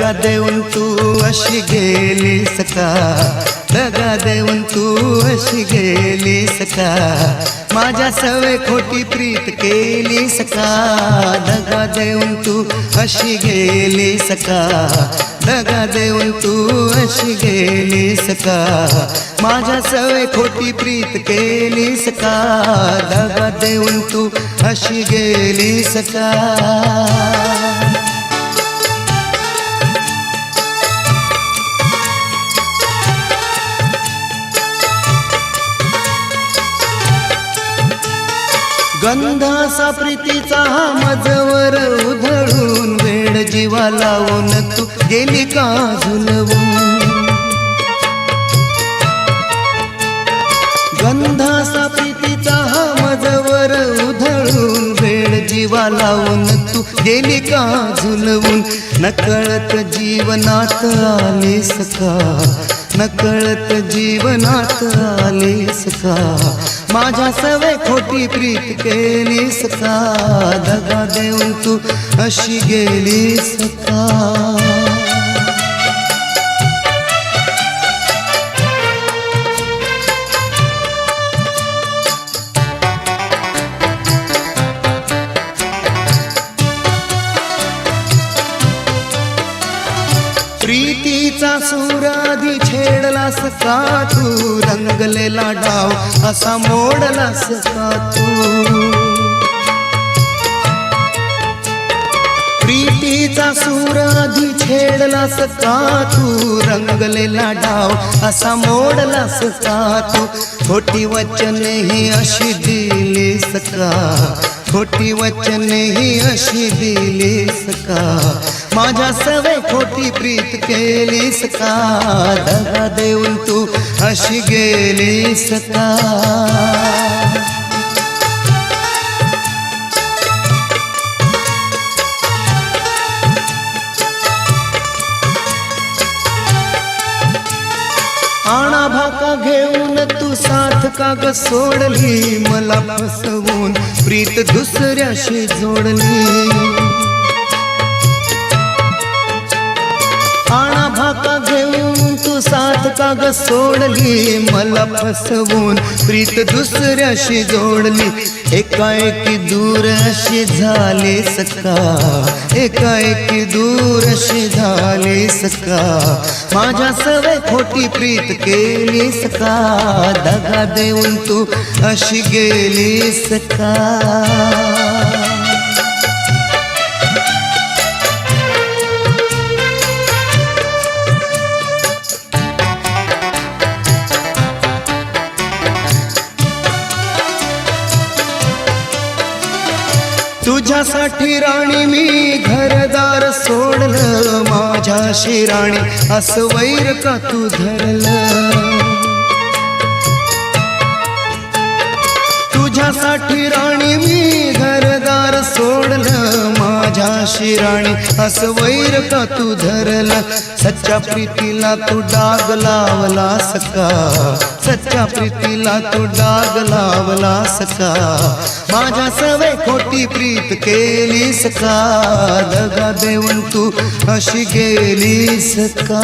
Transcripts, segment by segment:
दगा देऊन तू अशी गेलीस का, दगा देऊन तू अशी गेलीस का, माझ्या सवे खोटी प्रीत केलीस का, दगा देऊन तू अशी गेलीस का, दगा देऊन तू अशी गेलीस का, माझ्या सवे खोटी प्रीत केलीस का, दगा देऊन तू अशी गेलीस का। गंधासा प्रीतीचा मजवर उधळून वेड जीवा लावून तू गेली का झुलवून, गंधासा प्रीतीचा मजवर उधळून वेड जीवा लावून तू गेली का झुलवून, नकळत जीवनात आलीस का, नकळत जीवनात आलीस का, माझ्या सवे खोटी प्रीत केलीस का, दगा देऊन तू अशी गेलीस का। प्रीतीचा सूराधी छेडलास का तू, रंगलेला डाव असा मोडलास का तू, प्रीतीचा सूराधी छेडलास का तू, रंगलेला डाव असा मोडलास का तू, खोटी वचने ही अशी दिलीस का, खोटी वचने ही अशी दिलीस का, माझ्या सवे खोटी प्रीत केलीस का, दगा देऊन तू अशी गेलीस का। आणा भाका घेऊन तू साथ का ग सोडली, मला फसवून प्रीत दुसऱ्याशी जोडली, आणा भाका घेऊन तू साथ का ग सोडली, मला फसवून प्रीत दुसऱ्याशी जोडली, एकाएकी दूर अशी झालीस का, एकाएकी दूर अशी झालीस का, माझ्या सवे खोटी प्रीत केलीस का, दगा देऊन तू अशी गेलीस का। तुझ्यासाठी राणी मी घरदार सोडलं, माझ्याशी राणी असं वैर का तू धरलं, तुझ्यासाठी राणी मी घरदार सोडलं, माझ्याशी राणी असं वैर का तू धरलं, सच्च्या प्रीतीला तू डाग लावलास का, सच्च्या प्रीतीला तू डाग लावलास का, माझ्या सवे खोटी प्रीत केलीस का, दगा देऊन तू अशी गेलीस का।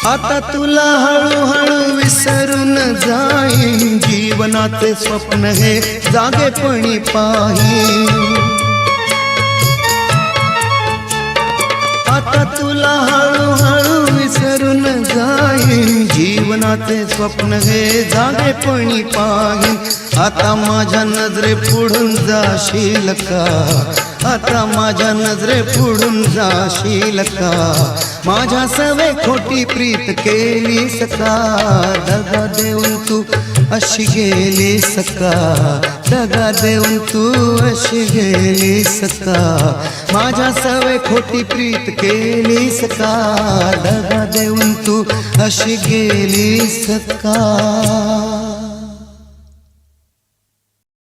आता तुला हळूहळू विसरून जाईन, जीवनाचे स्वप्न हे जागेपणी पाहीन, आता तुला हळूहळू विसरून जाईन, जीवनाचे स्वप्न हे जागेपणी पाहीन, आता माझ्या नजरे पुढून जाशील का, आता माझ्या नजरे पुढून जाशील का, माझ्या सवे खोटी प्रीत केलीस का, दगा देऊन तू अशी गेलीस का, दगा देऊन तू अशी गेलीस का, माझ्या सवे खोटी प्रीत केलीस का, दगा देऊन तू अशी गेलीस का।